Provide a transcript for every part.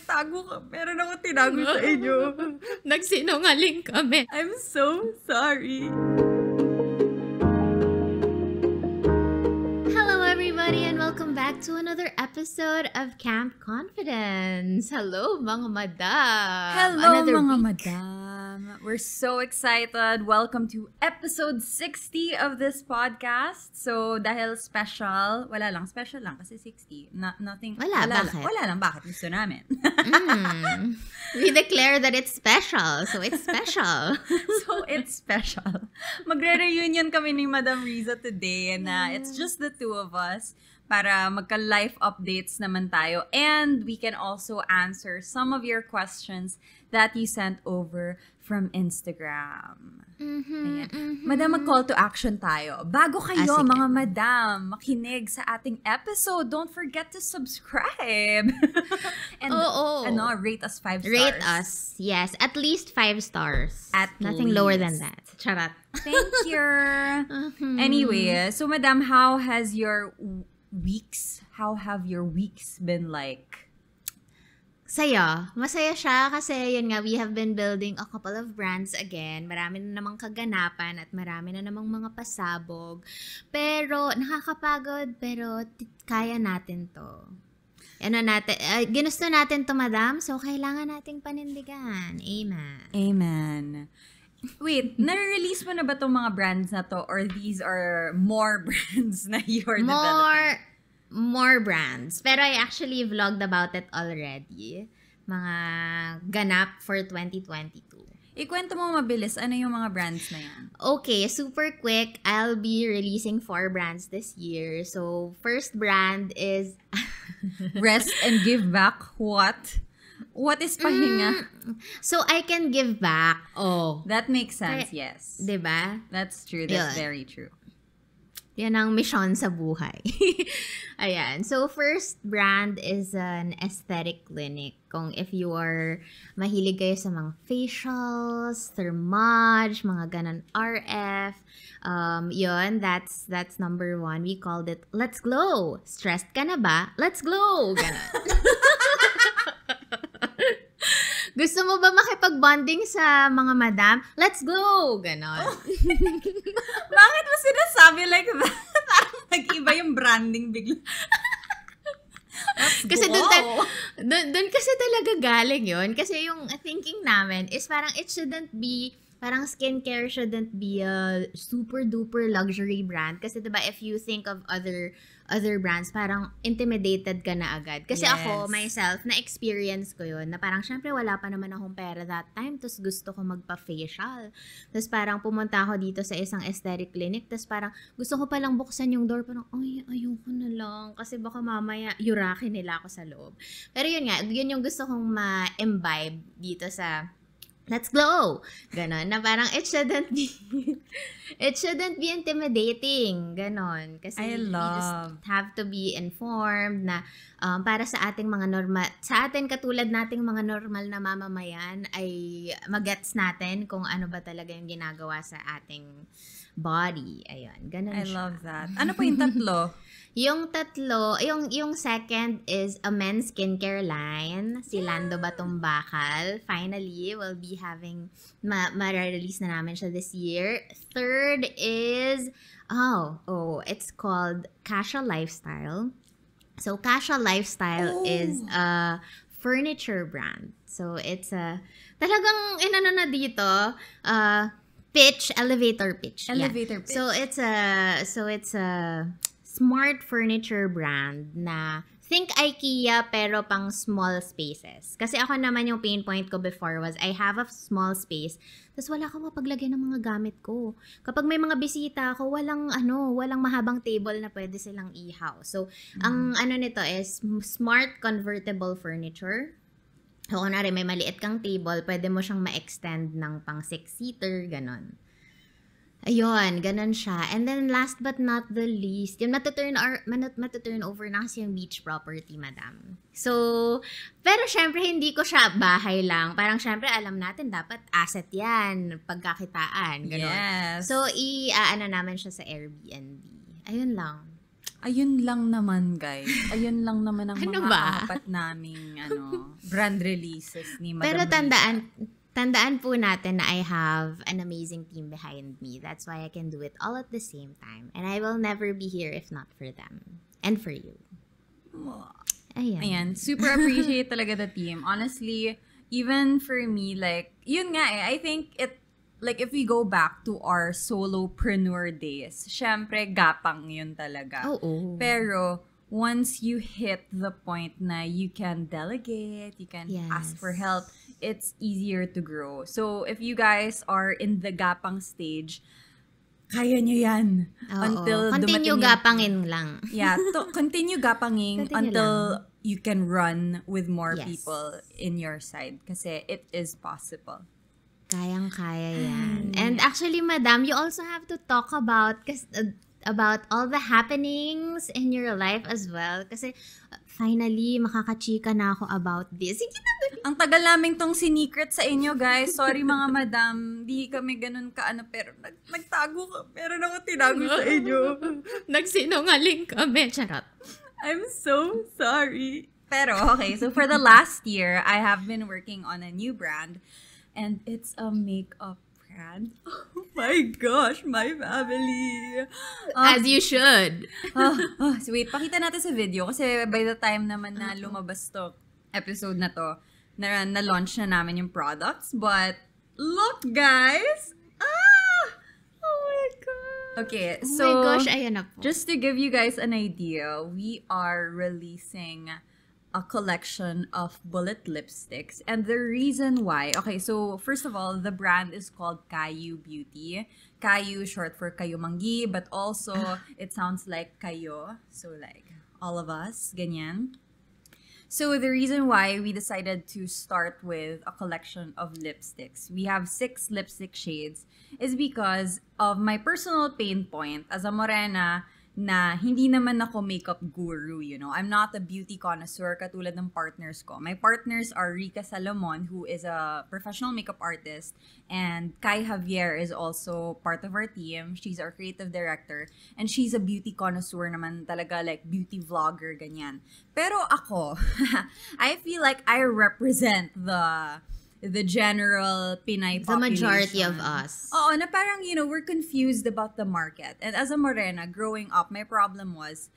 nagtago ka. Meron ako tinago sa inyo. Nagsinungaling kami. I'm so sorry. Hello everybody and welcome back to another episode of Camp Confidence. Hello mga madam. Hello mga madam. We're so excited. Welcome to episode 60 of this podcast. So dahil special lang kasi 60. Nothing. Wala, bakit? Wala lang, bakit gusto namin. We declare that it's special. So it's special. So it's special. Magre-reunion kami ni Madam Rizza today and it's just the two of us para magka-life updates naman tayo. And we can also answer some of your questions that you sent over from Instagram. Madam, mag-call to action tayo. Bago kayo, mga madam, makinig sa ating episode, don't forget to subscribe. And rate us 5 stars. Rate us, yes. At least 5 stars. Nothing least. lower than that. Charot. Thank you. Anyway, so madam, how have your weeks been like? Masaya siya kasi yun nga, we have been building a couple of brands again. Marami na namang kaganapan at marami na namang mga pasabog. Pero nakakapagod, pero kaya natin to. Ginusto natin to, madam, so kailangan nating panindigan. Amen. Wait, nare-release mo na ba itong mga brands na to or these are more brands na you're developing? More brands. Pero I actually vlogged about it already. Mga ganap for 2022. Ikwento mo mabilis, ano yung mga brands na yan? Okay, super quick. I'll be releasing 4 brands this year. So, first brand is... Rest and give back what? What is pahinga? So, I can give back. Oh. That makes sense, yes. Diba? That's true. That's very true. Yan ang mission sa buhay. Ayan. So, first brand is an aesthetic clinic. Kung if you are mahilig kayo sa mga facials, thermage, mga ganon RF, yun, that's number 1. We called it, Let's Glow. Stressed ka na ba? Let's glow! Ganon. Gusto mo ba makipag-bonding sa mga madam? Let's go! Ganon. Bakit mo sinasabi like that? Parang nag-iba yung branding bigla. Kasi doon kasi talaga galing yun. Kasi yung thinking namin is parang it shouldn't be, parang skincare shouldn't be a super duper luxury brand. Kasi diba if you think of other brands, parang intimidated ka na agad. Kasi ako, myself, na-experience ko yun, na parang syempre wala pa naman akong pera that time, tapos gusto ko magpa-facial. Tapos parang pumunta ako dito sa isang aesthetic clinic, tapos parang gusto ko palang buksan yung door, parang, ayoko na lang, kasi baka mamaya yurakin nila ako sa loob. Pero yun nga, yun yung gusto kong ma-imbibe dito sa Let's Glow! Ganon. Na parang it shouldn't be intimidating. Ganon. Kasi you just have to be informed na para sa ating mga sa atin katulad nating mga normal na mamamayan ay magets natin kung ano ba talaga yung ginagawa sa ating body. Ayun. Ganon I siya. love that. Ano po yung tatlo? Yung tatlo, yung second is a men's skincare line, si Lando Batong Bakal. Finally, we'll be having, ma-release na namin siya this year. Third is, it's called Casual Lifestyle. So, Casual Lifestyle is a furniture brand. So, it's talagang inano na dito, elevator pitch. Elevator pitch. So, it's a smart furniture brand na think IKEA pero pang small spaces. Kasi ako naman yung pain point ko before was I have a small space tapos wala akong mapaglagay ng mga gamit ko. Kapag may mga bisita ako, walang mahabang table na pwede silang ihaw. So, ang nito is smart convertible furniture. So, kunwari may maliit kang table, pwede mo siyang ma-extend ng pang 6-seater, ganon. Ayun, ganun siya. And then last but not the least, yung matuturn over na kasi yung beach property, madam. So, pero syempre hindi ko siya bahay lang. Parang syempre alam natin dapat asset yan, pagkakitaan, ganun. Yes. So, namin siya sa Airbnb. Ayun lang. Ayun lang naman, guys. Ayun lang naman ang Ano mga ba? apat naming brand releases ni Madam Pero Rizza. tandaan po natin na I have an amazing team behind me. That's why I can do it all at the same time. And I will never be here if not for them. And for you. Ayan, super appreciate talaga the team. Honestly, even for me, like, yun nga I think like, if we go back to our solopreneur days, syempre, gapang yun talaga. Oo. Pero, once you hit the point na you can delegate, you can ask for help, it's easier to grow. So, if you guys are in the gapang stage, kaya nyo yan. Until continue gapangin lang. Yeah, continue gapangin until lang. you can run with more people in your side. Kasi it is possible. Kayang-kaya yan. And actually, Madam, you also have to talk about all the happenings in your life as well. Kasi finally, makakachika na ako about this. Sige na. Ang tagal namin tong sinikret sa inyo, guys. Sorry mga madam. Di kami ganun pero nagtago ka. Meron ako tinago sa inyo. Nagsinungaling kami. Charot. I'm so sorry. Pero, okay. So, for the last year, I have been working on a new brand. And it's a makeup brand. Oh my gosh, my family. As you should. So wait, pakita natin sa video kasi by the time naman na lumabas to episode na to, na-launch na namin yung products. But look, guys! Oh my God! Okay, so oh my gosh, ayan na po. Just to give you guys an idea, we are releasing a collection of bullet lipsticks. And the reason why, okay, so first of all, the brand is called Kayu Beauty. Kayu, short for Kayo Manggi, but also it sounds like Kayo. So like, all of us, ganyan. So the reason why we decided to start with a collection of lipsticks, we have 6 lipstick shades, is because of my personal pain point as a morena na hindi naman ako makeup guru, you know. I'm not a beauty connoisseur katulad ng partners ko. My partners are Rica Salomon, who is a professional makeup artist, and Kai Javier is also part of our team. She's our creative director, and she's a beauty connoisseur naman talaga, like beauty vlogger, ganyan. Pero ako, I feel like I represent the general Pinay population. The majority of us. Oo, na parang, you know, we're confused about the market. And as a morena, growing up, my problem was,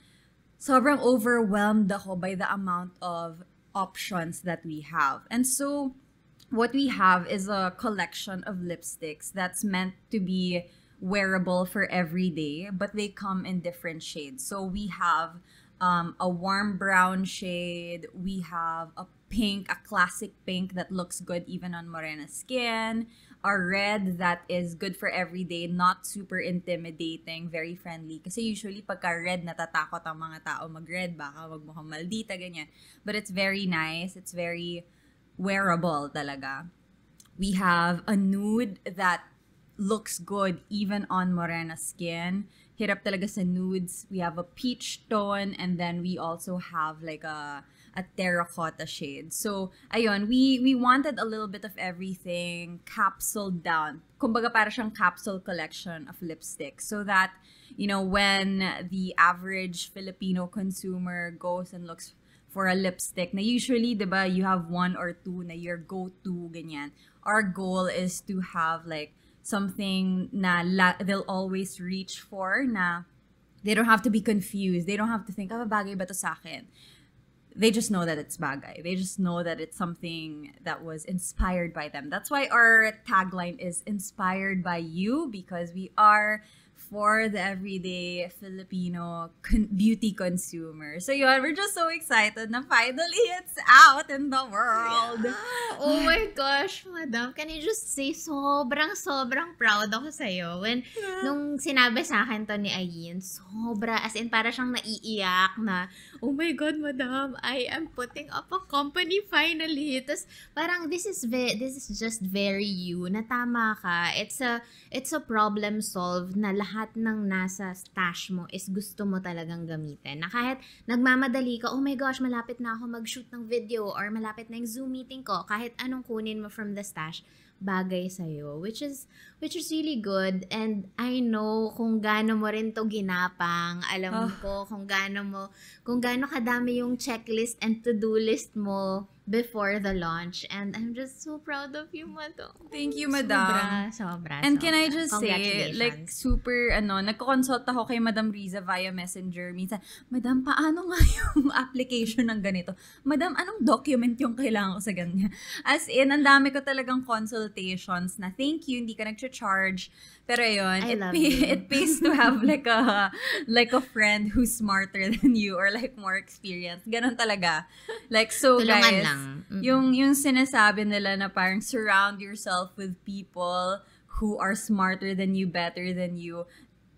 sobrang overwhelmed ako by the amount of options that we have. And so, what we have is a collection of lipsticks that's meant to be wearable for every day, but they come in different shades. So, we have a warm brown shade, we have a pink, a classic pink that looks good even on morena skin, a red that is good for everyday, not super intimidating, very friendly. Kasi usually pagka red, natatakot ang mga tao mag-red, baka wag mukhang maldita, ganyan. But it's very nice, it's very wearable talaga. We have a nude that looks good even on morena skin. Hirap talaga sa nudes. We have a peach tone, and then we also have like a terracotta shade. So, ayun, we wanted a little bit of everything capsuled down. Kumbaga para siyang capsule collection of lipstick, so that, you know, when the average Filipino consumer goes and looks for a lipstick, na usually, diba, you have 1 or 2 na your go-to, ganyan. Our goal is to have like something na they'll always reach for, na they don't have to be confused. They don't have to think, bagay ba to sa akin? They just know that it's bagay. They just know that it's something that was inspired by them. That's why our tagline is inspired by you, because we are for the everyday Filipino beauty consumer. So yun, we're just so excited na finally it's out in the world. Yeah. Oh my gosh, madam. Can you just say sobrang proud ako sa'yo. Nung sinabi sa akin to ni Ayn, as in para siyang naiiyak na, oh my God, madam, I am putting up a company finally. Tapos parang this is just very you, na tama ka. It's a problem solved na lahat ng nasa stash mo is gusto mo talagang gamitin. Na kahit nagmamadali ka, oh my gosh, malapit na ako mag-shoot ng video or malapit na yung Zoom meeting ko, kahit anong kunin mo from the stash, bagay sa'yo, which is really good. And I know kung gaano mo rin to ginapang. Alam ko kung gaano kadami yung checklist and to-do list mo before the launch. And I'm just so proud of you, madam. Thank you, madam. Sobra. And can I just say, Congratulations. like, super, nagko-consult ako kay Madam Rizza via Messenger. Minsan, Madam, paano nga yung application ng ganito? Madam, anong document yung kailangan ko sa ganyan? As in, ang dami ko talagang consultations na thank you, hindi ka nag-charge. Pero yun, it pays to have like a friend who's smarter than you or like more experienced. Ganon talaga. Like, so Tulungan guys, lang. yung sinasabi nila na parang surround yourself with people who are smarter than you, better than you.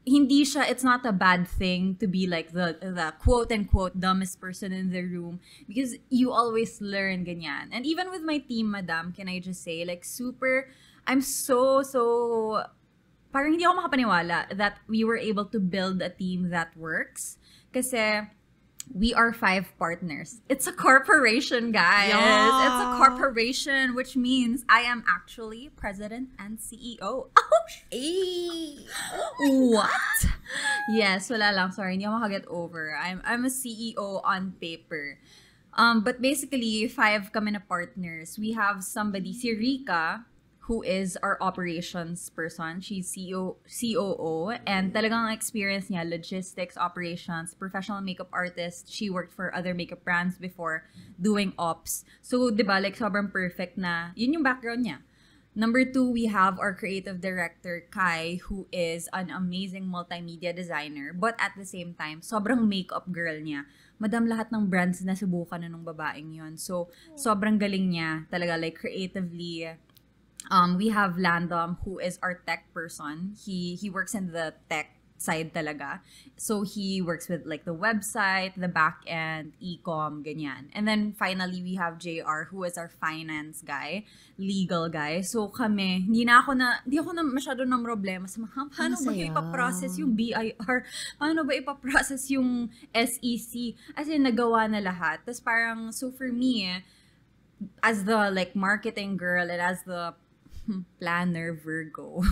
It's not a bad thing to be like the quote-unquote dumbest person in the room because you always learn ganyan. And even with my team, madam, can I just say, like, I'm so parang hindi ako makapaniwala that we were able to build a team that works. Kasi we are 5 partners. It's a corporation, guys. Yeah. It's a corporation, which means I am actually president and CEO. Oh, what? Yes, wala lang. Sorry, hindi ako makaget over. I'm a CEO on paper. But basically, 5 kami na partners. We have somebody, si Rika, who is our operations person. She's COO, and talagang experience niya, logistics, operations, professional makeup artist. She worked for other makeup brands before doing ops. So, diba, like, sobrang perfect na, yun yung background niya. Number 2, we have our creative director, Kai, who is an amazing multimedia designer, but at the same time, sobrang makeup girl niya. Madam, lahat ng brands na subukan na nung babaeng yun. So, sobrang galing niya, talaga, like, creatively. We have Landom, who is our tech person. He works in the tech side talaga. So he works with like the website, the back end, e-com, ganyan. And then finally we have JR, who is our finance guy, legal guy. So kami, hindi ako na masyado ng problema sa paano ba ipaprocess yung BIR? Paano ba ipaprocess yung SEC? As in, nagawa na lahat. Tapos parang, so for me, as the like marketing girl and as the planner Virgo,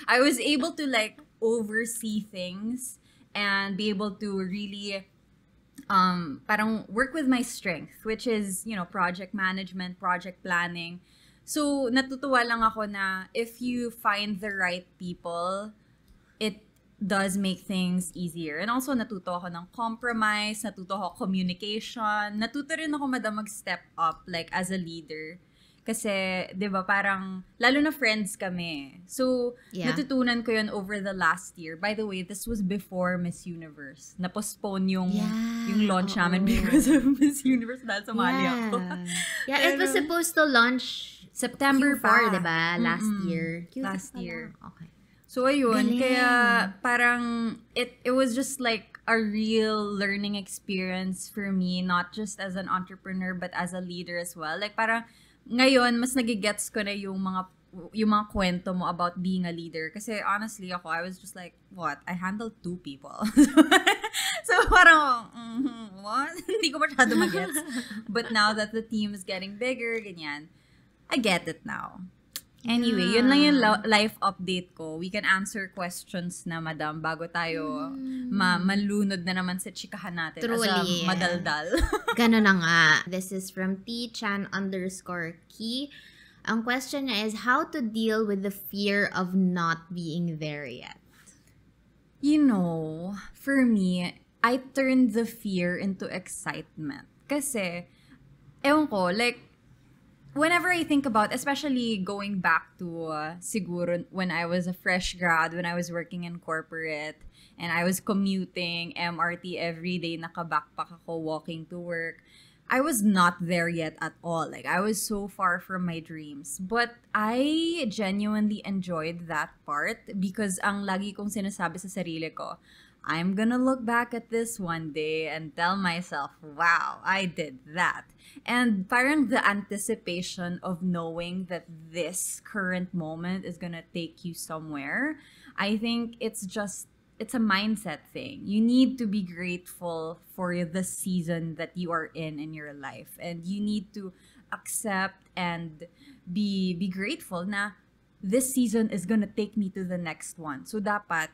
I was able to like oversee things and be able to really parang work with my strength, which is, you know, project management, project planning. So natutuwa lang ako na if you find the right people, it does make things easier. And also natuto ako ng compromise, natuto ako communication, natuto rin ako, madam, mag-step up like as a leader. Kasi, di ba, parang, lalo na friends kami. So, natutunan ko yun over the last year. By the way, this was before Miss Universe. Na-postpone yung launch namin because of Miss Universe dahil sumali ako. Yeah, it was supposed to launch September Q4, di ba? Last year. Last year. Okay. So, ayun. Galing. Kaya, parang, it was just like a real learning experience for me, not just as an entrepreneur, but as a leader as well. Like, parang, ngayon, mas nagigets ko na yung mga kwento mo about being a leader. Kasi honestly ako, I was just like, what? I handled 2 people. So parang, what? Hindi ko masyado magets. But now that the team is getting bigger, ganyan, I get it now. Anyway, yun lang yung life update ko. We can answer questions na, madam, bago tayo malunod na naman sa chikahan natin. Truly, as a madaldal. Ganun na nga. This is from T-chan_key. Ang question niya is, how to deal with the fear of not being there yet? You know, for me, I turned the fear into excitement. Kasi, ewan ko, like, whenever I think about, especially going back to siguro when I was a fresh grad, when I was working in corporate, and I was commuting, MRT every day, naka-backpack ako walking to work, I was not there yet at all. Like, I was so far from my dreams. But I genuinely enjoyed that part because ang lagi kong sinasabi sa sarili ko, I'm gonna look back at this one day and tell myself, wow, I did that. And parang the anticipation of knowing that this current moment is gonna take you somewhere, I think it's a mindset thing. You need to be grateful for the season that you are in your life. And you need to accept and be grateful na this season is gonna take me to the next one. So dapat,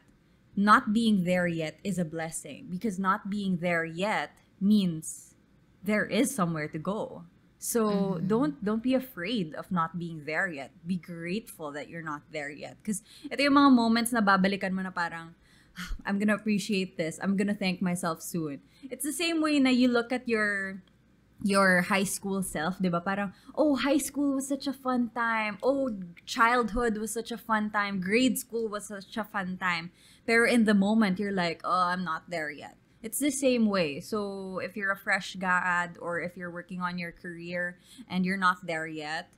not being there yet is a blessing, because not being there yet means there is somewhere to go. So don't be afraid of not being there yet. Be grateful that you're not there yet. Because ito yung mga moments na babalikan mo na parang, I'm gonna appreciate this. I'm gonna thank myself soon. It's the same way na you look at your high school self, di ba? Parang, oh, high school was such a fun time. Oh, childhood was such a fun time. Grade school was such a fun time. Pero in the moment, you're like, oh, I'm not there yet. It's the same way. So if you're a fresh grad or if you're working on your career and you're not there yet,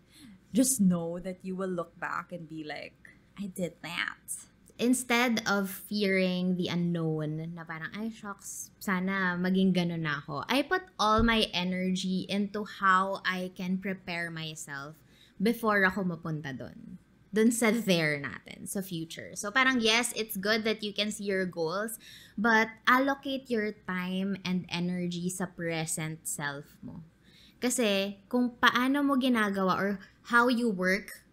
just know that you will look back and be like, I did that. Instead of fearing the unknown, na parang, ay, shocks, sana maging ganun na ako, I put all my energy into how I can prepare myself before ako mapunta dun. Dun sa there natin, sa future. So parang, yes, it's good that you can see your goals, but allocate your time and energy sa present self mo. Kasi kung paano mo ginagawa or how you work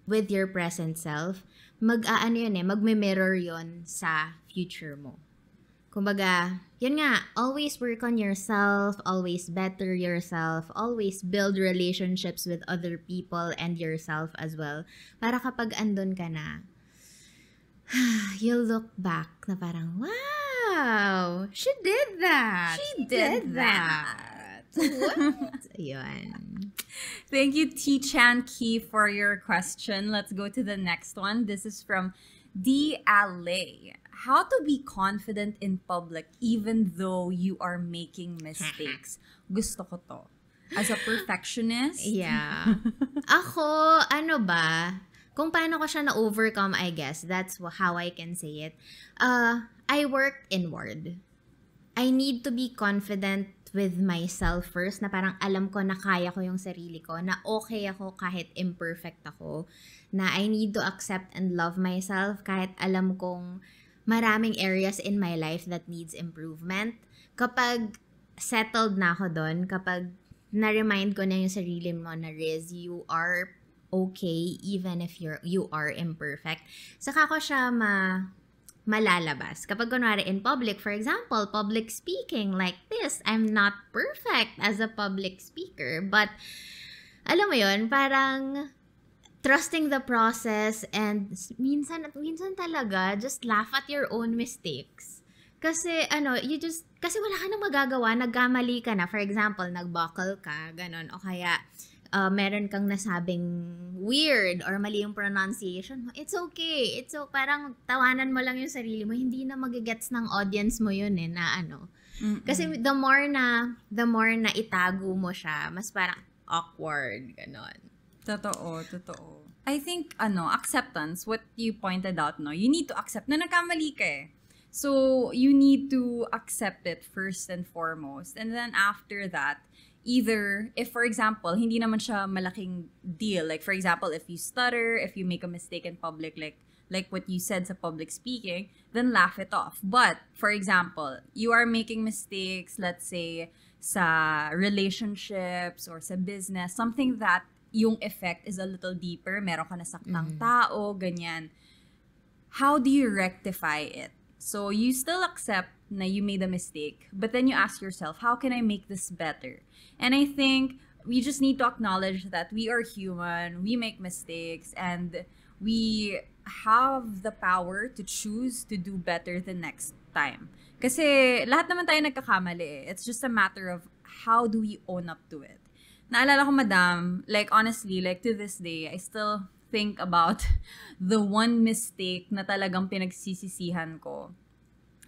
with your present self, magme-mirror yun sa future mo. Kumbaga, yun nga, always work on yourself, always better yourself, always build relationships with other people and yourself as well. Para kapag andun ka na, you'll look back na parang, wow, she did that. She did that. What? Ayun. Thank you, T-Chan Key, for your question. Let's go to the next one. This is from D.A.L.A. How to be confident in public even though you are making mistakes? Gusto ko to. As a perfectionist? Yeah. Ako, ano ba? Kung paano ko siya na-overcome, I guess. That's how I can say it. I work inward. I need to be confident with myself first, na parang alam ko na kaya ko yung sarili ko, na okay ako kahit imperfect ako, na I need to accept and love myself kahit alam kong maraming areas in my life that needs improvement. Kapag settled na ako doon, kapag na-remind ko na yung sarili mo na, Riz, you are okay even if you are imperfect, saka ko siya malalabas. Kapag kunwari in public, for example, public speaking like this, I'm not perfect as a public speaker, but alam mo yun, parang trusting the process, and minsan talaga just laugh at your own mistakes. Kasi kasi wala ka nang magagawa, nagkamali ka na. For example, nagbuckle ka, ganon, o kaya meron kang nasabing weird or mali yung pronunciation mo. It's okay. Parang tawanan mo lang yung sarili mo. Hindi na magigets ng audience mo yun na ano. Mm-mm. Kasi the more na itago mo siya, mas parang awkward, ganon. Totoo. I think, acceptance, what you pointed out, no? You need to accept na nagkamali ka eh. So, you need to accept it first and foremost. And then after that, either, if for example, hindi naman siya malaking deal. Like for example, if you stutter, if you make a mistake in public, like what you said sa public speaking, then laugh it off. But, for example, you are making mistakes, let's say, sa relationships or sa business, something that yung effect is a little deeper, meron ka nasaktang tao, ganyan. How do you rectify it? So, you still accept na you made a mistake, but then you ask yourself, how can I make this better? And I think we just need to acknowledge that we are human, we make mistakes, and we have the power to choose to do better the next time. Kasi lahat naman tayo nagkakamali. It's just a matter of how do we own up to it. Naalala ko, madam, like honestly, like to this day, I still think about the one mistake na talagang pinagsisisihan ko.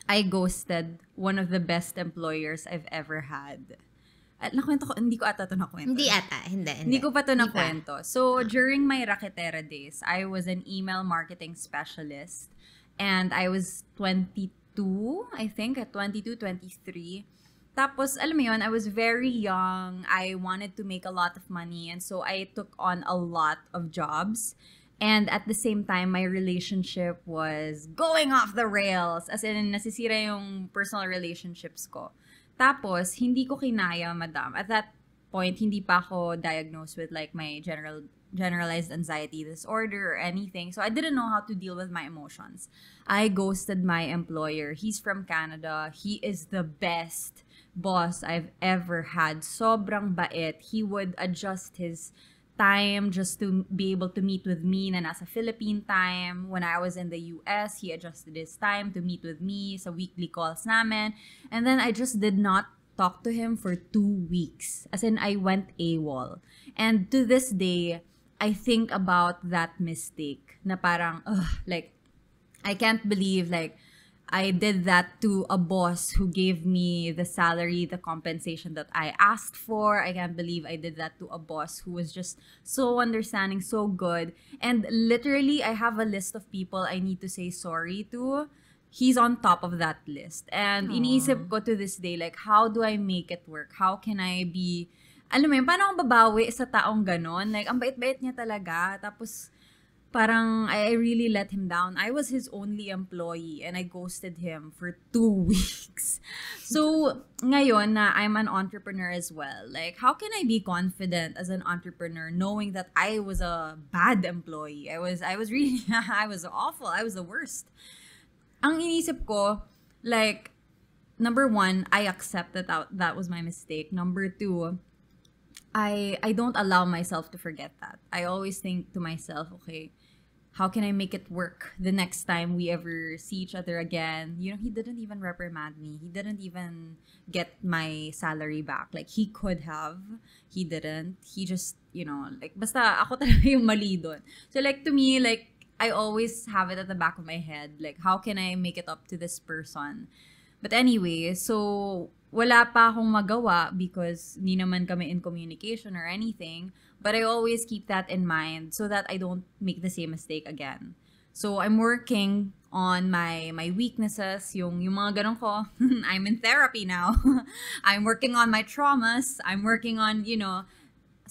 I ghosted one of the best employers I've ever had. At nakwento ko, hindi ko ata ito nakwento. Hindi ko pa ito nakwento. So, during my Raketera days, I was an email marketing specialist. And I was 22, I think, at 22, 23. Tapos, alam mo yun, I was very young. I wanted to make a lot of money. And so, I took on a lot of jobs. And at the same time, my relationship was going off the rails. As in, nasisira yung personal relationships ko. Tapos, hindi ko kinaya, madam. At that point, hindi pa ako diagnosed with like my generalized anxiety disorder or anything. So I didn't know how to deal with my emotions. I ghosted my employer. He's from Canada. He is the best boss I've ever had. Sobrang bait. He would adjust his time just to be able to meet with me na nasa Philippine time. When I was in the US, he adjusted his time to meet with me sa weekly calls namin. And then I just did not talk to him for 2 weeks. As in, I went AWOL. And to this day, I think about that mistake na parang, like, I can't believe, like, I did that to a boss who gave me the salary, the compensation that I asked for. I can't believe I did that to a boss who was just so understanding, so good. And literally, I have a list of people I need to say sorry to. He's on top of that list. And iniisip ko to this day, like, how do I make it work? How can I be, alam mo yun, paano akong babawi sa taong ganon? Like, ang bait-bait niya talaga. Tapos, parang I really let him down. I was his only employee and I ghosted him for 2 weeks. So, ngayon na I'm an entrepreneur as well, like, how can I be confident as an entrepreneur knowing that I was a bad employee? I was really, I was awful. I was the worst. Ang inisip ko, like, number one, I accept that that was my mistake. Number two, I don't allow myself to forget that. I always think to myself, okay, how can I make it work the next time we ever see each other again? You know, he didn't even reprimand me. He didn't even get my salary back. Like, he could have. He didn't. He just, you know, like, basta ako talaga yung mali dun. So, like, to me, like, I always have it at the back of my head. Like, how can I make it up to this person? But anyway, so, wala pa akong magawa because hindi naman kami in communication or anything. But I always keep that in mind so that I don't make the same mistake again. So I'm working on my weaknesses, yung mga ganun ko. I'm in therapy now. I'm working on my traumas. I'm working on, you know,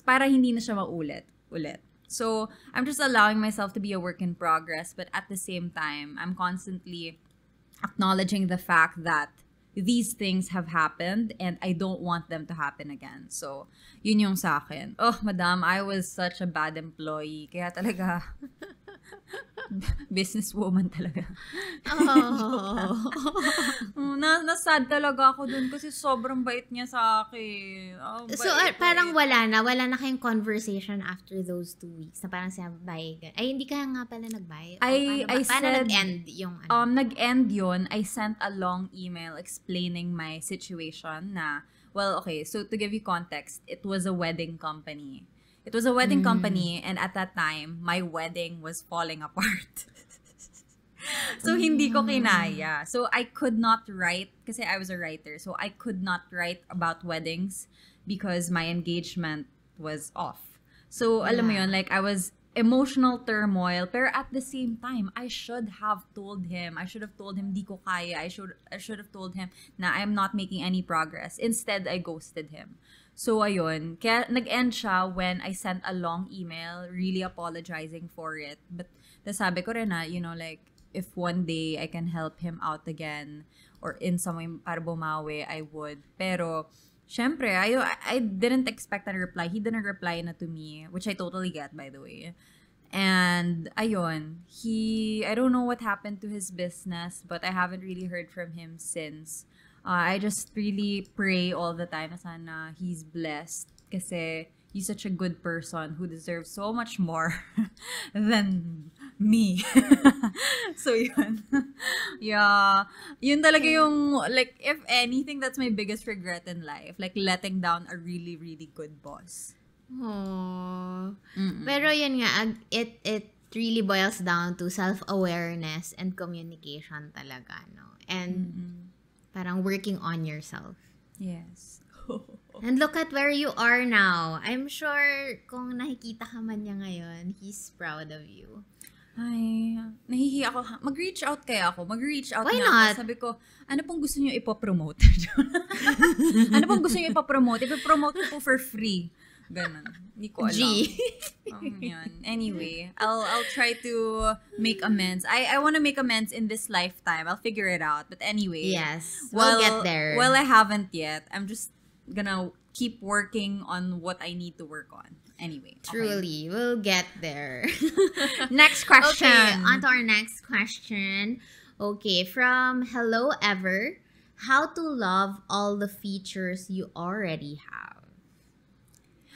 para hindi na siya ulit. So I'm just allowing myself to be a work in progress, but at the same time, I'm constantly acknowledging the fact that these things have happened and I don't want them to happen again. So, yun yung sa akin. Oh, madam, I was such a bad employee. Kaya talaga, businesswoman talaga. Nasad talaga ako dun kasi sobrang bait niya sa akin. Oh, so, parang wala na kayong conversation after those 2 weeks na parang siya, bye. Ay, hindi ka nga pala nag-bye. Paano nag-end yung ano? Nag-end yun. I sent a long email explaining my situation na, well, okay, so to give you context, it was a wedding company. It was a wedding company, and at that time, my wedding was falling apart. So, hindi ko kinaya. So, I could not write, kasi I was a writer, so I could not write about weddings because my engagement was off. So, alam mo yun, like, I was emotional turmoil, pero at the same time, I should have told him. I should have told him, di ko kaya. I should have told him na I'm not making any progress. Instead, I ghosted him. So, ayun. Kaya nag-end siya when I sent a long email really apologizing for it. But, sabi ko rin na, you know, like, if one day I can help him out again or in some way para bumawi, I would. Pero, syempre, I didn't expect a reply. He didn't reply na to me, which I totally get, by the way. And, ayun, I don't know what happened to his business, but I haven't really heard from him since. I just really pray all the time na sana he's blessed kasi he's such a good person who deserves so much more than me. So, yun. Yeah. Yun talaga yung, like, if anything, that's my biggest regret in life. Like, letting down a really, really good boss. Aww. Pero yun nga, it really boils down to self-awareness and communication talaga, no? And parang working on yourself. Yes. And look at where you are now. I'm sure kung nakikita ka man niya ngayon, he's proud of you. Ay, nahihiya ako. Mag-reach out kaya ako. Why not? Sabi ko, ano pong gusto niyo ipopromote? Ano pong gusto niyo ipopromote? Ipopromote ko po for free. Ganun. Hindi ko alam. Yun. Anyway, I'll try to make amends. I want to make amends in this lifetime. I'll figure it out. But anyway. Yes. We'll get there. Well, I haven't yet. I'm just gonna keep working on what I need to work on. Anyway. Truly, we'll get there. Next question. Okay, on to our next question. Okay, from Hello Ever. How to love all the features you already have?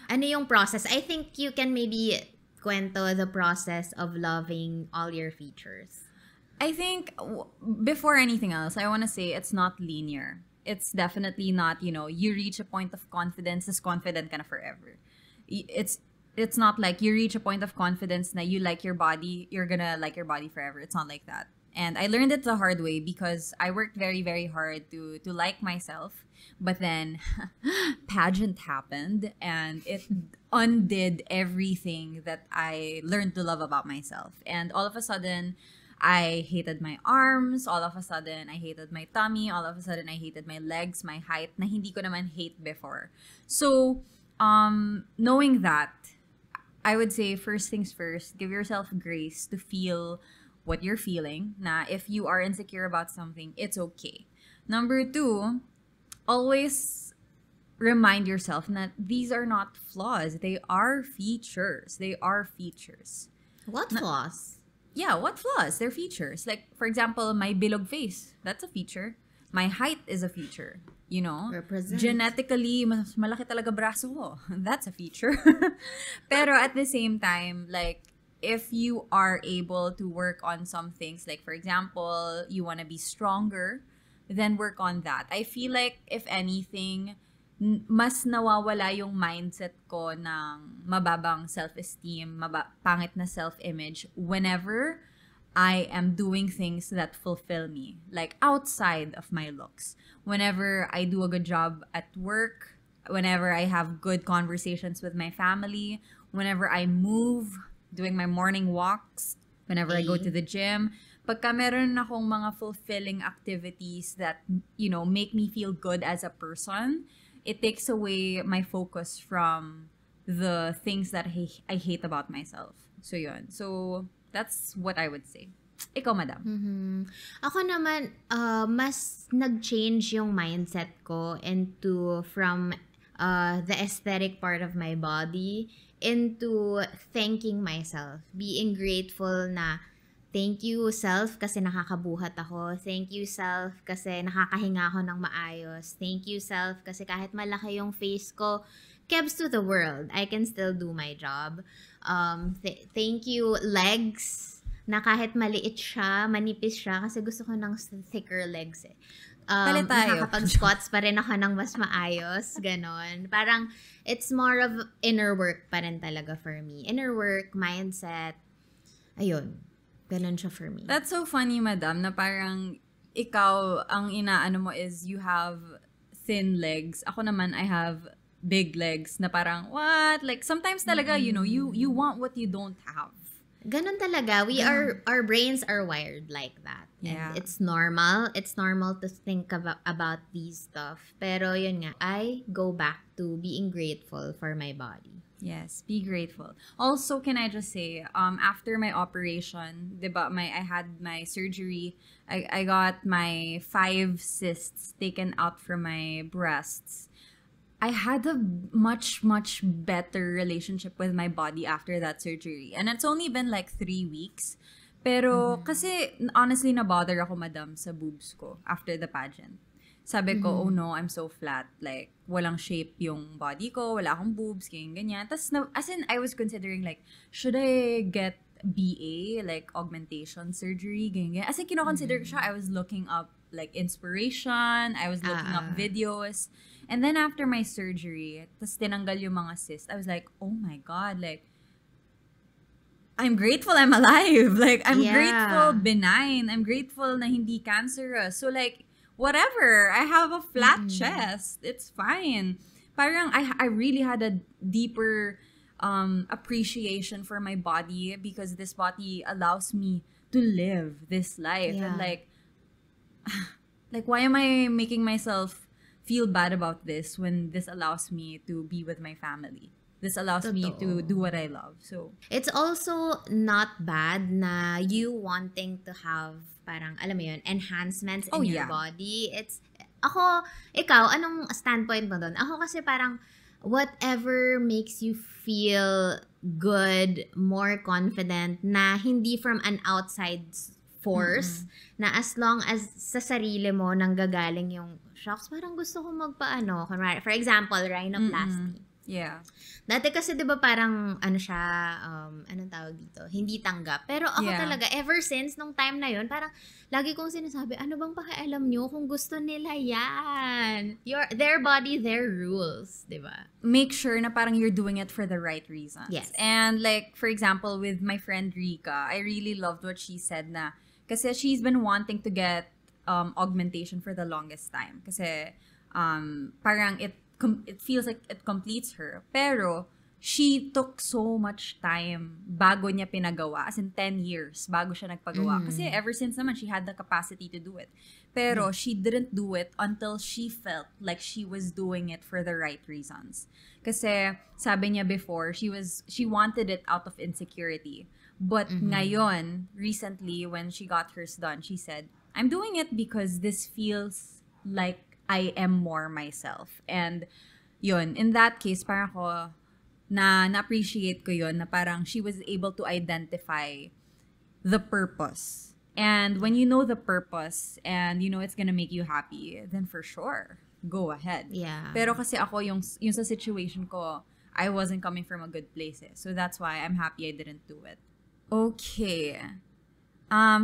Ano yung process? I think you can maybe kwento the process of loving all your features. I think before anything else, I want to say it's not linear. It's definitely not, you reach a point of confidence, is confident ka na forever. It's not like you reach a point of confidence na you like your body, you're gonna like your body forever. It's not like that. And I learned it the hard way because I worked very, very hard to like myself. But then pageant happened and it undid everything that I learned to love about myself. And all of a sudden, I hated my arms. All of a sudden, I hated my tummy. All of a sudden, I hated my legs, my height, na hindi ko naman hate before. So, knowing that, I would say first things first, give yourself grace to feel what you're feeling. Na if you are insecure about something, it's okay. Number 2, always remind yourself that these are not flaws. They are features. They are features. What flaws? Yeah, what flaws? They're features. Like, for example, my bilog face. That's a feature. My height is a feature. Represent. Genetically, mas malaki talaga braso ko. That's a feature. Pero at the same time, like, if you are able to work on some things, like, for example, you want to be stronger, then work on that. I feel like, if anything, mas nawawala yung mindset ko ng mababang self-esteem, pangit na self-image whenever I am doing things that fulfill me, like outside of my looks. Whenever I do a good job at work, whenever I have good conversations with my family, whenever I move, doing my morning walks, whenever I go to the gym, pagka meron akong mga fulfilling activities that, make me feel good as a person, it takes away my focus from the things that I hate about myself. So, yun. So, that's what I would say. Ikaw, madam. Mm-hmm. Ako naman, mas nag-change yung mindset ko from the aesthetic part of my body into thanking myself. Being grateful na, thank you, self, kasi nakakabuhat ako. Thank you, self, kasi nakakahinga ako ng maayos. Thank you, self, kasi kahit malaki yung face ko, kebs to the world, I can still do my job. Thank you, legs, na kahit maliit siya, manipis siya, kasi gusto ko ng thicker legs eh. Nakakapag-squats pa rin ako ng mas maayos, ganon. Parang, it's more of inner work pa rin talaga for me. Inner work, mindset, ayun. Ganon siya for me. That's so funny, madam, na parang ikaw, ang inaano mo is you have thin legs. Ako naman, I have big legs na parang, what? Like, sometimes talaga, you want what you don't have. Ganon talaga. Our brains are wired like that. Yeah. And it's normal. It's normal to think about these stuff. Pero yun nga, I go back to being grateful for my body. Yes, be grateful. Also, can I just say, after my operation, diba, I had my surgery. I got my 5 cysts taken out from my breasts. I had a much, much better relationship with my body after that surgery. And it's only been like 3 weeks. Pero, kasi, honestly, na-bother ako, madam, sa boobs ko after the pageant. Sabi ko, oh no, I'm so flat. Like, walang shape yung body ko, wala akong boobs, ganyan. Tas, as in, I was considering, like, should I get BA, like, augmentation surgery, ganyan. As in, kinoconsider ko siya, I was looking up, like, inspiration, I was looking up videos. And then, after my surgery, tas tinanggal yung mga cysts, I was like, oh my God, like, I'm grateful I'm alive. Like, I'm grateful benign. I'm grateful na hindi cancerous. So, like, whatever. I have a flat chest. It's fine. Parang I really had a deeper appreciation for my body because this body allows me to live this life. Yeah. And like why am I making myself feel bad about this when this allows me to be with my family? This allows me to do what I love. So it's also not bad na you wanting to have parang, alam mo yun, enhancements in your body. Ako, ikaw, anong standpoint mo doon? Ako kasi parang, whatever makes you feel good, more confident, na hindi from an outside force, na as long as sa sarili mo nanggagaling yung, shocks, parang gusto ko magpaano. For example, rhinoplasty. Yeah. Dati kasi 'di ba parang ano siya, anong tawag dito? Hindi tanggap. Pero ako talaga ever since nung time na 'yon, parang lagi kong sinasabi, ano bang pakialam nyo kung gusto nila 'yan? Their body, their rules, 'di ba? Make sure na parang you're doing it for the right reasons. Yes. And like for example with my friend Rika, I really loved what she said na kasi she's been wanting to get augmentation for the longest time kasi parang it feels like it completes her. Pero, she took so much time bago niya pinagawa. As in, 10 years bago siya nagpagawa. Kasi ever since naman, she had the capacity to do it. Pero, she didn't do it until she felt like she was doing it for the right reasons. Kasi, sabi niya before, she wanted it out of insecurity. But ngayon, recently, when she got hers done, she said, I'm doing it because this feels like I am more myself. And yun, in that case, parang ako, na-appreciate ko yun, na parang she was able to identify the purpose. And when you know the purpose and you know it's gonna make you happy, then for sure, go ahead. Yeah. Pero kasi ako, yung sa situation ko, I wasn't coming from a good place. So that's why I'm happy I didn't do it. Okay.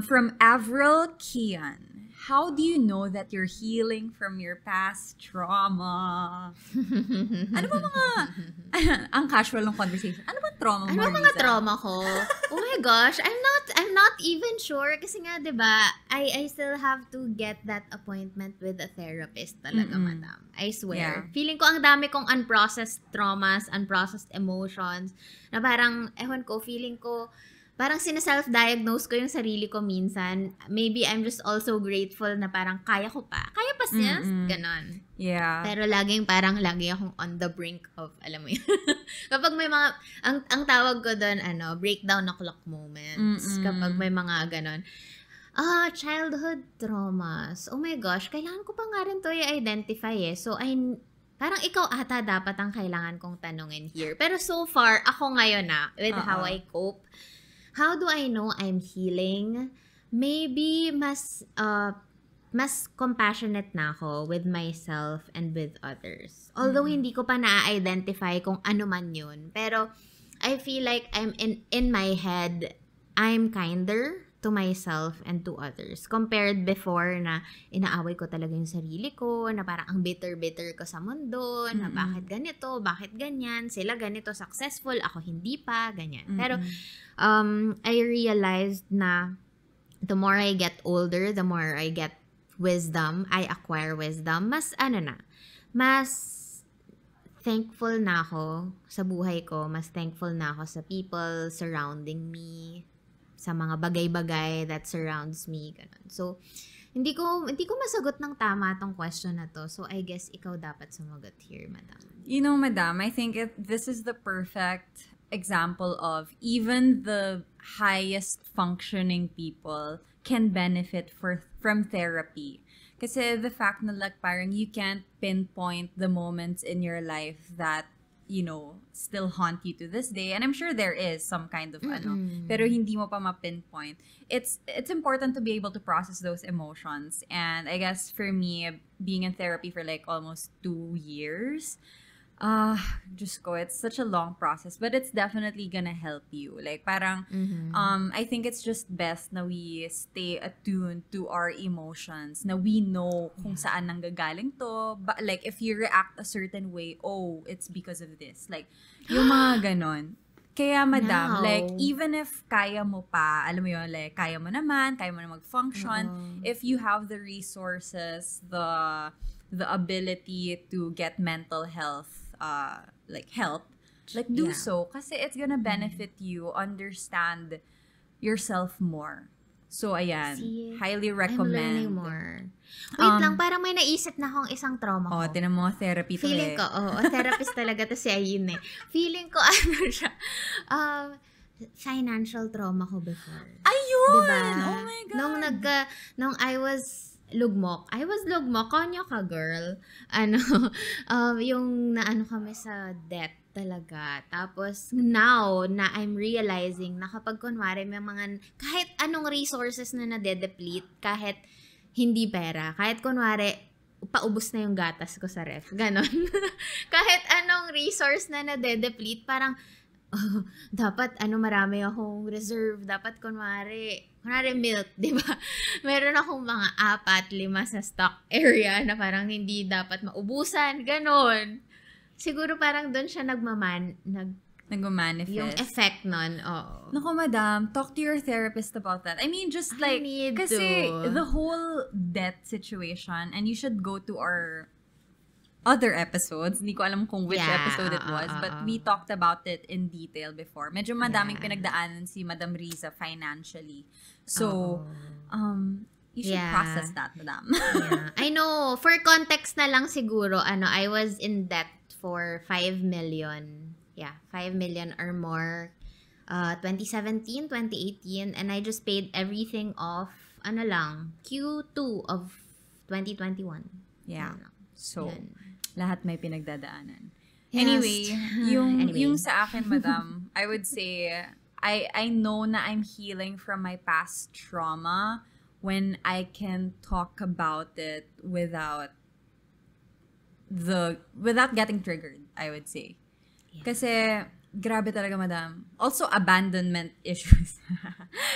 From Avril Kian, how do you know that you're healing from your past trauma? Ano ba mga, ang casual ng conversation, ano ba trauma mo, Ano ba mga trauma ko? Oh my gosh, I'm not even sure kasi nga 'di ba, I still have to get that appointment with a therapist talaga, madam. I swear. Yeah. Feeling ko ang dami kong unprocessed traumas, unprocessed emotions, na parang feeling ko parang sinaself-diagnose ko yung sarili ko minsan. Maybe I'm just also grateful na parang kaya ko pa. Kaya pa siya? Ganon. Yeah. Pero lagi akong on the brink of, alam mo yun. Kapag may mga, ang tawag ko doon, breakdown na clock moments. Kapag may mga ganon. Childhood traumas. Oh my gosh, kailangan ko pa nga rin to i-identify eh. So, parang ikaw ata dapat ang kailangan kong tanungin here. Pero so far, ako ngayon with how I cope, how do I know I'm healing? Maybe mas compassionate na ako with myself and with others. Although hindi ko pa na-identify kung ano man yun. Pero I feel like I'm in my head, I'm kinder to myself and to others. Compared before na inaaway ko talaga yung sarili ko, na parang ang bitter-bitter ko sa mundo, na bakit ganito, bakit ganyan, sila ganito successful, ako hindi pa, ganyan. Pero I realized na the more I get older, the more I get wisdom, I acquire wisdom, mas thankful na ako sa buhay ko, mas thankful na ako sa people surrounding me, sa mga bagay-bagay that surrounds me, ganun. So, hindi ko masagot ng tama tong question na to. So, I guess ikaw dapat sumagot here, madam. You know, madam, I think this is the perfect example of even the highest functioning people can benefit from therapy. Kasi the fact na like parang you can't pinpoint the moments in your life that, you know, still haunt you to this day. And I'm sure there is some kind of pero hindi mo pa ma-pinpoint. It's important to be able to process those emotions. And I guess for me, being in therapy for like almost 2 years, just go. It's such a long process, but it's definitely gonna help you. Like parang, I think it's just best na we stay attuned to our emotions, na we know kung saan nanggagaling to. But like if you react a certain way, it's because of this. Like yung mga ganon. Kaya madam, like even if kaya mo pa, alam mo yun, like kaya mo na mag-function, if you have the resources, the ability to get mental health help, like do so, kasi it's gonna benefit you, understand yourself more. So ayan, highly recommend. I'm learning more. Wait lang, parang may naisip na akong isang trauma ko. Tinan mo, therapy to Feeling ko, therapist talaga to si Ayn eh. Feeling ko, siya, financial trauma ko before. Ayun! Diba? Oh my God! Nung I was lugmok. I was lugmok. Kanya ka, girl. Ano, yung naano kami sa debt talaga. Tapos, now na I'm realizing na kapag kunwari may mga, kahit anong resources na nade-deplete, kahit hindi pera, kahit kunwari, paubos na yung gatas ko sa ref. Ganon. Kahit anong resource na nade-deplete, parang, dapat marami akong reserve. Dapat kunwari milk, di ba? Meron akong mga 4-5 sa stock area na parang hindi dapat maubusan. Ganon. Siguro parang doon siya nag-manifest. Yung effect nun, oo. Naku, madam, talk to your therapist about that. I mean, just like, kasi the whole debt situation, and you should go to our other episodes. Hindi ko alam kung which episode it was, but we talked about it in detail before. Medyo madaming pinagdaanan si Madam Rizza financially. So, you should process that, madam. I know. For context na lang siguro, I was in debt for 5 million. Yeah, 5 million or more. 2017, 2018, and I just paid everything off, Q2 of 2021. Yeah. So, lahat may pinagdadaanan. Yes. Anyway, yung sa akin, madam, I would say, I know na I'm healing from my past trauma when I can talk about it without getting triggered, I would say. Yeah. Kasi, grabe talaga, madam. Also, abandonment issues.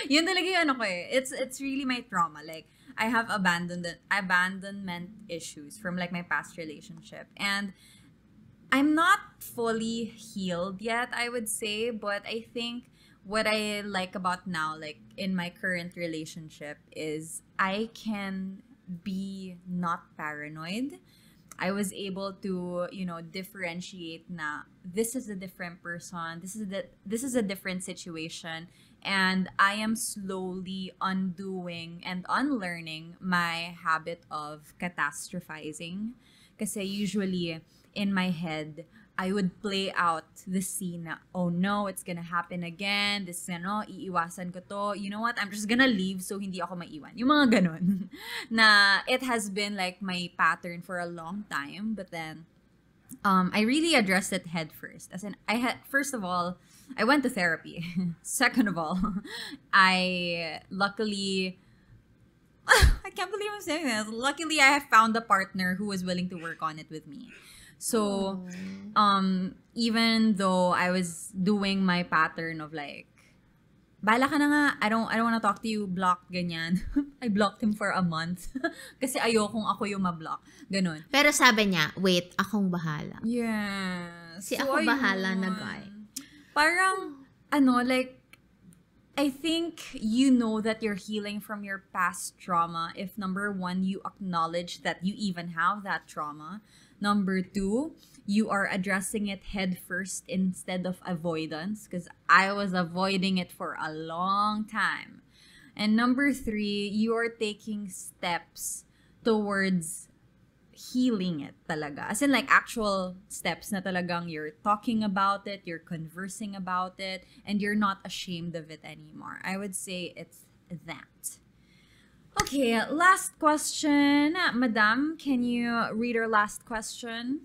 Yun talaga yung ko eh. It's really my trauma. Like, I have abandonment issues from like my past relationship. And I'm not fully healed yet, I would say. But I think what I like about now, like in my current relationship, is I can be not paranoid. I was able to, differentiate na this is a different person, this is a different situation, and I am slowly undoing and unlearning my habit of catastrophizing. Kasi usually in my head, I would play out the scene na, oh no, it's gonna happen again, this iiwasan ko to, you know what, I'm just gonna leave so hindi ako maiwan. Yung mga ganon. Na it has been like my pattern for a long time, but then I really addressed it head first. As in, first of all, I went to therapy. Second of all, I luckily, I can't believe I'm saying this, luckily I have found a partner who was willing to work on it with me. So, even though I was doing my pattern of like, bahala ka na nga, I don't want to talk to you, block, ganyan. I blocked him for a month. Kasi ayokong ako yung ma-block. Ganon. Pero sabi niya, wait, akong bahala. Yeah. Si so, ako bahala na guy. Parang, like, I think you know that you're healing from your past trauma if, number 1, you acknowledge that you even have that trauma. Number 2, you are addressing it head first instead of avoidance, because I was avoiding it for a long time. And number 3, you are taking steps towards healing it talaga. As in like actual steps na talagang you're talking about it, you're conversing about it, and you're not ashamed of it anymore. I would say it's that. Okay, last question. Madam, can you read our last question?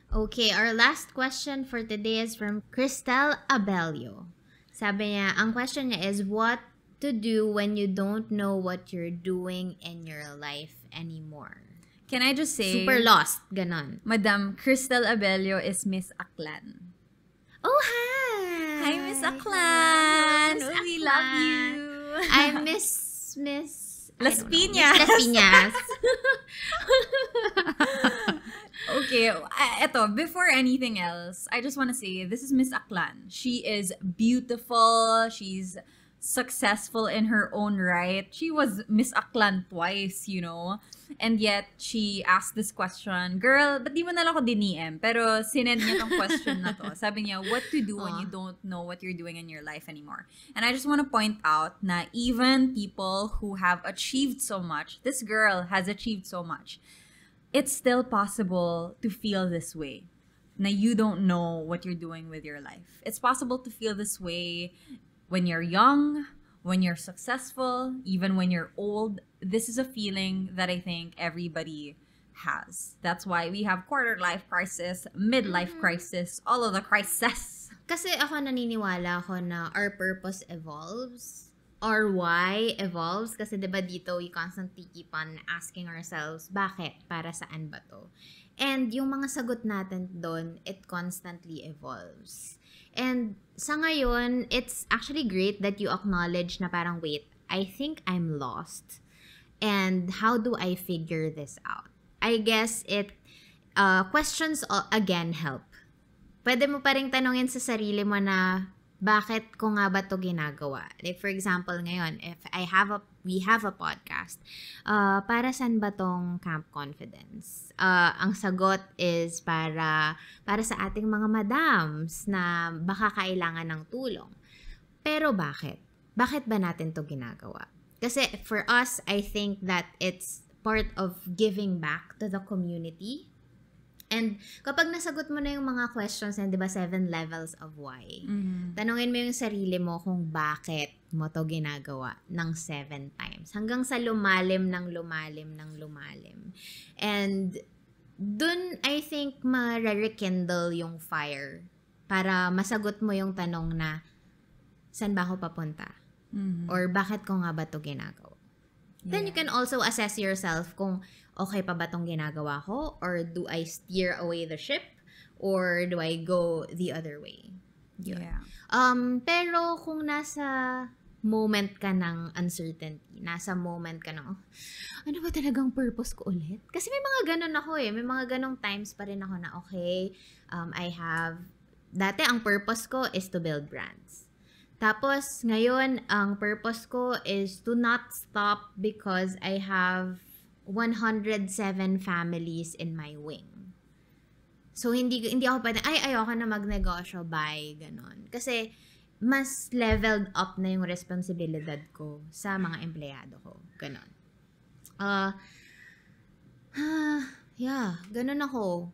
Okay, our last question for today is from Cristel Abelio. Sabi niya, ang question niya is, what to do when you don't know what you're doing in your life anymore? Can I just say... Super lost, ganon. Madam, Cristel Abelio is Miss Aklan. Oh, hi! Hi, Miss Aklan! Miss Aklan. We love you! I'm Miss Las Piñas. Las Piñas. Okay, eto, before anything else, I just want to say, this is Miss Aklan. She is beautiful. She's successful in her own right. She was Miss Aklan twice, And yet, she asked this question, girl, ba't di mo na lang ako diniem? Pero sinend niya tong question na to. Sabi niya, what to do when you don't know what you're doing in your life anymore? And I just want to point out na even people who have achieved so much, this girl has achieved so much, it's still possible to feel this way. Na you don't know what you're doing with your life. It's possible to feel this way when you're young, when you're successful, even when you're old. This is a feeling that I think everybody has. That's why we have quarter life crisis, midlife crisis, all of the crises. Kasi ako naniniwala ako na our purpose evolves. Our why evolves. Kasi diba dito, we constantly keep on asking ourselves, bakit? Para saan ba to? And yung mga sagot natin doon, it constantly evolves. And sa ngayon, it's actually great that you acknowledge na parang, wait, I think I'm lost. And how do I figure this out? I guess questions again help. Pwede mo pa rin tanungin sa sarili mo na, bakit ko nga ba to ginagawa? Like for example, ngayon, if we have a podcast, para saan ba tong Camp Confidence? Ang sagot is para sa ating mga madams na baka kailangan ng tulong. Pero bakit? Bakit ba natin to ginagawa? Kasi for us, I think that it's part of giving back to the community. And kapag nasagot mo na yung mga questions na, di ba, 7 levels of why, tanungin mo yung sarili mo kung bakit mo to ginagawa ng 7 times. Hanggang sa lumalim. And dun, I think, ma-rekindle yung fire para masagot mo yung tanong na, saan ba ako papunta? Or bakit ko nga ba to ginagawa? Yeah. Then you can also assess yourself kung okay pa ba tong ginagawa ko, or do I steer away the ship, or do I go the other way? Yun. Yeah. Pero kung nasa moment ka ng uncertainty, nasa moment ka ng, ano ba talagang purpose ko ulit? Kasi may mga ganun ako may mga ganong times pa rin ako na, okay, dati ang purpose ko is to build brands. Tapos, ngayon, ang purpose ko is to not stop because I have 107 families in my wing. So, hindi ako pwede, ayoko na magnegosyo, bye, ganon. Kasi, mas leveled up na yung responsibilidad ko sa mga empleyado ko. Ganon. Yeah, ganon ako.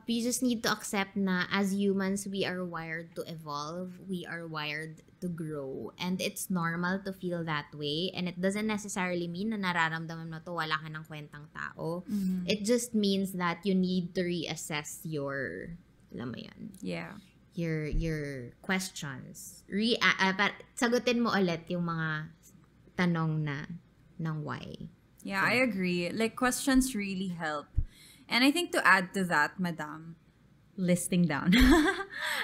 We just need to accept na as humans, we are wired to evolve. We are wired to grow. And it's normal to feel that way. And it doesn't necessarily mean na nararamdaman mo to wala ka ng kwentang tao. It just means that you need to reassess your, alam mo yun? Yeah. Your questions. Sagutin mo ulit yung mga tanong na ng why. Yeah, I agree. Like, questions really help. And I think to add to that, madam, listing down.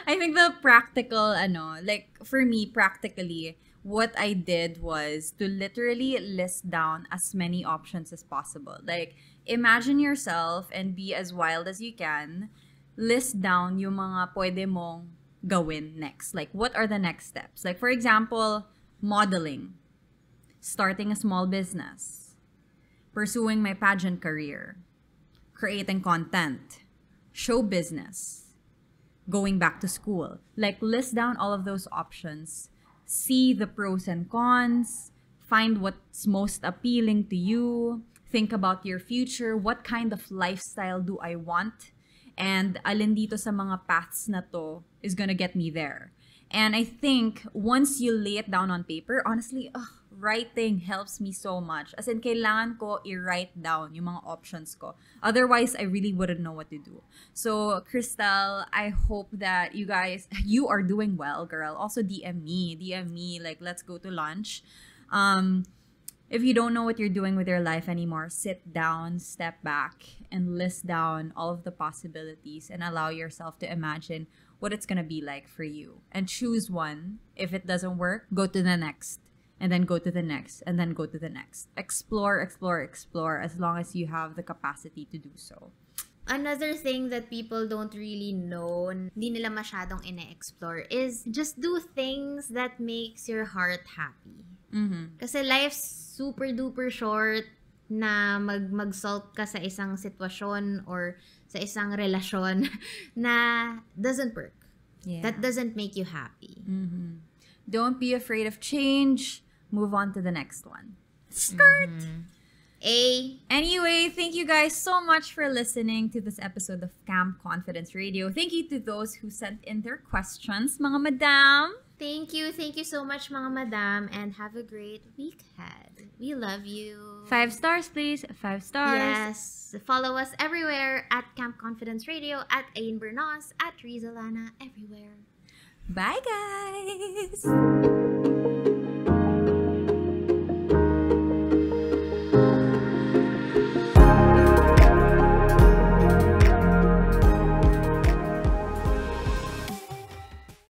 I think the practical, like for me, practically, what I did was to literally list down as many options as possible. Like, imagine yourself and be as wild as you can. List down yung mga pwede mong gawin next. Like, what are the next steps? Like, for example, modeling, starting a small business, pursuing my pageant career, creating content, show business, going back to school. Like, list down all of those options. See the pros and cons. Find what's most appealing to you. Think about your future. What kind of lifestyle do I want? And alin dito sa mga paths na to is gonna get me there. And I think once you lay it down on paper, honestly, writing helps me so much. As in, kailangan ko i-write down yung mga options ko. Otherwise, I really wouldn't know what to do. So, Crystal, I hope that you are doing well, girl. Also, DM me, like, let's go to lunch. If you don't know what you're doing with your life anymore, sit down, step back, and list down all of the possibilities and allow yourself to imagine what it's gonna be like for you. And choose one. If it doesn't work, go to the next. And then go to the next, and then go to the next. Explore, as long as you have the capacity to do so. Another thing that people don't really know, hindi nila masyadong ine-explore, is just do things that makes your heart happy. Kasi life's super duper short na mag-sulk ka sa isang sitwasyon or sa isang relasyon na doesn't work. Yeah. That doesn't make you happy. Don't be afraid of change. Move on to the next one. Skirt! A. Anyway, thank you guys so much for listening to this episode of Camp Confidence Radio. Thank you to those who sent in their questions, mga madam. Thank you so much, mga madam, and have a great week ahead. We love you. 5 stars, please. 5 stars. Yes. Follow us everywhere at Camp Confidence Radio, at Ayn Bernos, at Rizza, Lana, everywhere. Bye, guys.